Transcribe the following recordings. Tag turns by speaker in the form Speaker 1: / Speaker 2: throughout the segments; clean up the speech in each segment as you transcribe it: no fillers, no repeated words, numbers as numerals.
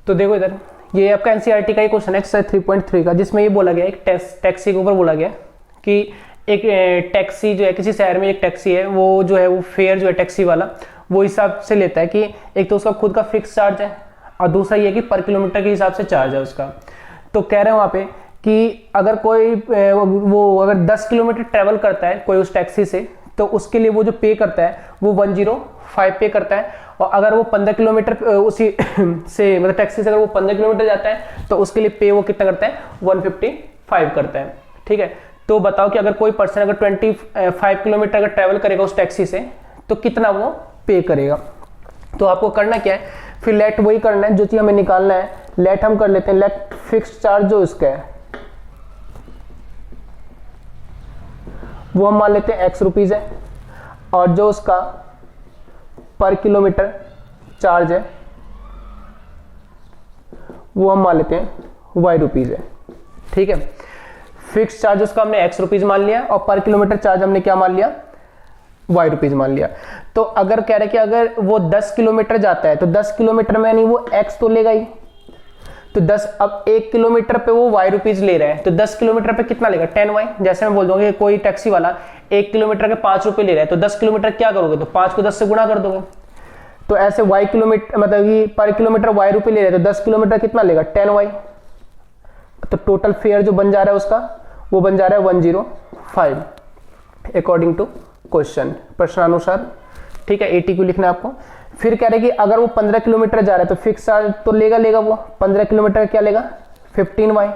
Speaker 1: तो देखो इधर ये आपका एनसीईआरटी का ही क्वेश्चन है एक्सरसाइज 3.3 का, जिसमें ये बोला गया एक टैक्सी के ऊपर बोला गया कि एक टैक्सी जो है किसी शहर में एक टैक्सी है, वो जो है वो फेयर जो है टैक्सी वाला वो हिसाब से लेता है कि एक तो उसका खुद का फिक्स चार्ज है और दूसरा ये कि पर किलोमीटर के हिसाब से चार्ज है उसका। तो कह रहे हैं वहाँ पे कि अगर कोई वो अगर 10 किलोमीटर ट्रेवल करता है कोई उस टैक्सी से, तो उसके लिए वो जो पे करता है वो 105 पे करता है, और अगर वो 15 किलोमीटर उसी से मतलब टैक्सी से अगर वो 15 किलोमीटर जाता है तो उसके लिए पे वो कितना करता है 155 करता है। ठीक है, तो बताओ कि अगर कोई पर्सन अगर 25 किलोमीटर अगर ट्रेवल करेगा उस टैक्सी से तो कितना वो पे करेगा। तो आपको करना क्या है, फिर लेट वही करना है जो चीज हमें निकालना है। लेट हम कर लेते हैं, लेट फिक्स चार्ज जो इसका है वो हम मान लेते हैं x रुपीज है, और जो उसका पर किलोमीटर चार्ज है वो हम मान लेते हैं y रुपीज है। ठीक है, फिक्स चार्ज उसका हमने x रुपीज मान लिया और पर किलोमीटर चार्ज हमने क्या मान लिया y रुपीज मान लिया। तो अगर कह रहे कि अगर वो 10 किलोमीटर जाता है तो 10 किलोमीटर में नहीं वो x तो लेगा ही, तो 10 अब 1 किलोमीटर पे वो y रुपीज ले रहे हैं तो 10 किलोमीटर पे कितना लेगा 10y। जैसे मैं बोल दूंगा कि कोई टैक्सी वाला 1 किलोमीटर के 5 रुपए ले रहा है तो 10 किलोमीटर क्या करोगे, तो 5 को 10 से गुणा कर दोगे। तो ऐसे y किलोमीटर मतलब कि पर किलोमीटर y रुपए ले रहे हैं तो 10 किलोमीटर कितना लेगा 10y। तो टोटल फेयर जो बन जा रहा है उसका वो बन जा रहा है 105 अकॉर्डिंग टू क्वेश्चन, प्रश्नानुसार। ठीक है, 80 को लिखना है आपको। फिर कह रहे कि अगर वो 15 किलोमीटर जा रहा है तो फिक्स चार्ज तो लेगा वो 15 किलोमीटर क्या लेगा 15y,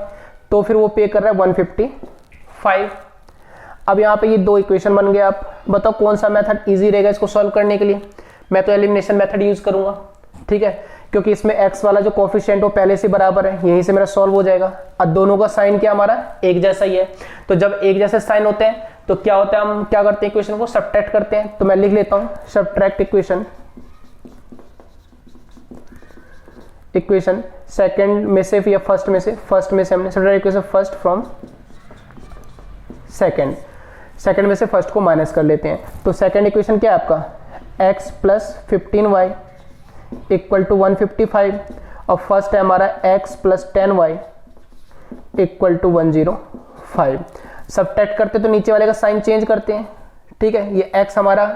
Speaker 1: तो फिर वो पे कर रहा है 155। अब यहाँ पे ये दो इक्वेशन बन गए। आप बताओ कौन सा मेथड इजी रहेगा इसको सॉल्व करने के लिए। मैं तो एलिमिनेशन मेथड यूज करूंगा। ठीक है, क्योंकि इसमें x वाला जो कोफिशिएंट वो पहले से बराबर है, यहीं से मेरा सॉल्व हो जाएगा। अब दोनों का साइन क्या हमारा एक जैसा ही है, तो जब एक जैसे साइन होते हैं तो क्या होता है, हम क्या करते हैं इक्वेशन को सब्ट्रैक्ट करते हैं। तो मैं लिख लेता हूं सब्ट्रैक्ट इक्वेशन सेकंड में से या फर्स्ट में से हमने subtract equation first from second में से फर्स्ट को माइनस कर लेते हैं। तो सेकंड इक्वेशन क्या है आपका x plus 15y equal to 155, और फर्स्ट है हमारा x plus 10y equal to 105। Subtract करते तो नीचे वाले का साइन चेंज करते हैं। ठीक है, ये x हमारा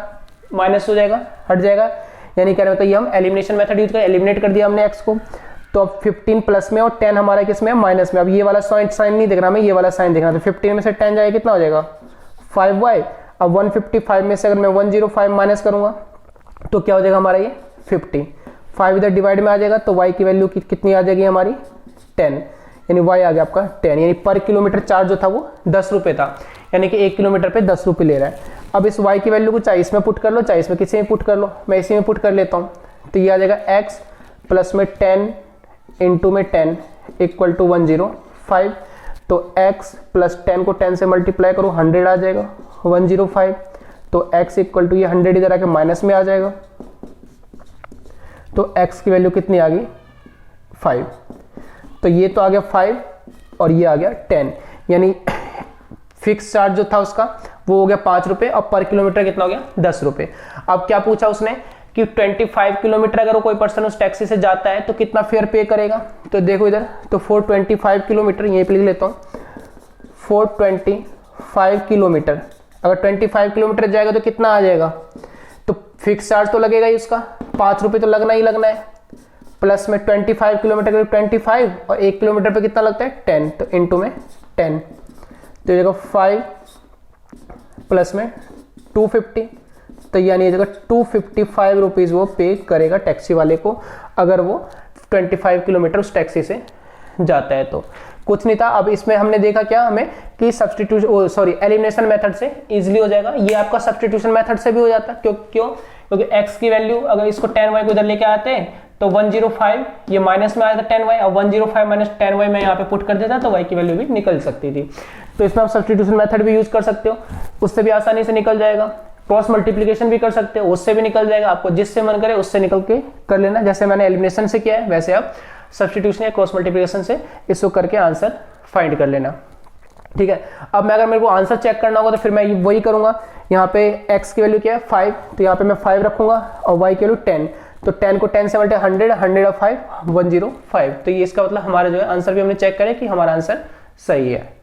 Speaker 1: माइनस हो जाएगा, हट जाएगा, यानी क्या मतलब ये हम एलिमिनेशन मेथड यूज कर एलिमिनेट कर दिया हमने x को। तो अब 15 प्लस में और 10 हमारा किस में माइनस में। अब ये वाला साइन नहीं देखना हमें, ये वाला साइन देखना। तो 15 में से 10 जाएगा कितना हो जाएगा 5y। अब 155 में से अगर मैं 105 माइनस करूंगा तो क्या हो जाएगा हमारा ये 50। 5 इधर डिवाइड में आ जाएगा तो y की वैल्यू कितनी आ जाएगी हमारी 10, यानी y आ गया आपका 10। यानी पर किलोमीटर चार्ज जो था वो 10 रुपए था, यानी कि 1 किलोमीटर पे 10 रुपए ले रहा है। अब इस y की वैल्यू को चाहे इसमें पुट कर लो चाहे इसमें किसी में पुट कर लो, मैं इसी में पुट कर लेता हूँ। तो ये आ जाएगा x प्लस में 10 इंटू में 10 इक्वल टू 105। तो x प्लस 10 को 10 से मल्टीप्लाई करो 100 आ जाएगा 105। तो x इक्वल टू ये 100 इधर आके माइनस में आ जाएगा, तो x की वैल्यू कितनी आ गई 5। तो ये तो आ गया 5 और ये आ गया 10, यानी फिक्स चार्ज जो था उसका वो हो गया 5 रुपए और पर किलोमीटर कितना हो गया 10 रुपए। अब क्या पूछा उसने कि 25 किलोमीटर अगर कोई पर्सन उस टैक्सी से जाता है तो कितना फेयर पे करेगा। तो देखो इधर, तो 425 किलोमीटर यहीं पे लिख लेता हूँ 425 किलोमीटर। अगर 25 किलोमीटर जाएगा तो कितना आ जाएगा, तो फिक्स चार्ज तो लगेगा ही उसका 5 रुपए तो लगना ही लगना है, प्लस में 25 किलोमीटर 25 और 1 किलोमीटर पे कितना लगता है 10, तो इंटू में 10। तो ये जगह 5 प्लस में 250, तो यानी ये जगह 255 रुपीज़ वो पे करेगा टैक्सी वाले को अगर वो 25 किलोमीटर उस टैक्सी से जाता है। तो कुछ नहीं था। अब इसमें हमने देखा क्या हमें कि एलिमिनेशन मेथड से इजीली हो जाएगा। ये आपका सब्स्टिट्यूशन मेथड से भी हो जाता है। क्योंकि x की वैल्यू अगर इसको 10y को इधर लेके आते हैं तो 105 ये माइनस में आया था 10y, अब 105 माइनस 10y मैं यहाँ पे पुट कर देता तो y की वैल्यू भी निकल सकती थी। तो इसमें आप सब्स्टिट्यूशन मेथड भी यूज कर सकते हो, उससे भी आसानी से निकल जाएगा। क्रॉस मल्टीप्लिकेशन भी कर सकते हो, उससे भी निकल जाएगा। आपको जिससे मन करे उससे निकल के कर लेना। जैसे मैंने एलिमिनेशन से किया है वैसे आप सब्स्टिट्यूशन या क्रॉस मल्टीप्लिकेशन से इसको करके आंसर फाइंड कर लेना। ठीक है, अब मैं अगर मेरे को आंसर चेक करना होगा तो फिर मैं वही करूंगा। यहाँ पे x की वैल्यू क्या है 5, तो यहाँ पे मैं 5 रखूंगा और y की वैल्यू 10, तो 10 को 10 से मल्टे 100, 100 और 5 105। तो ये इसका मतलब हमारा जो है आंसर भी हमने चेक करें कि हमारा आंसर सही है।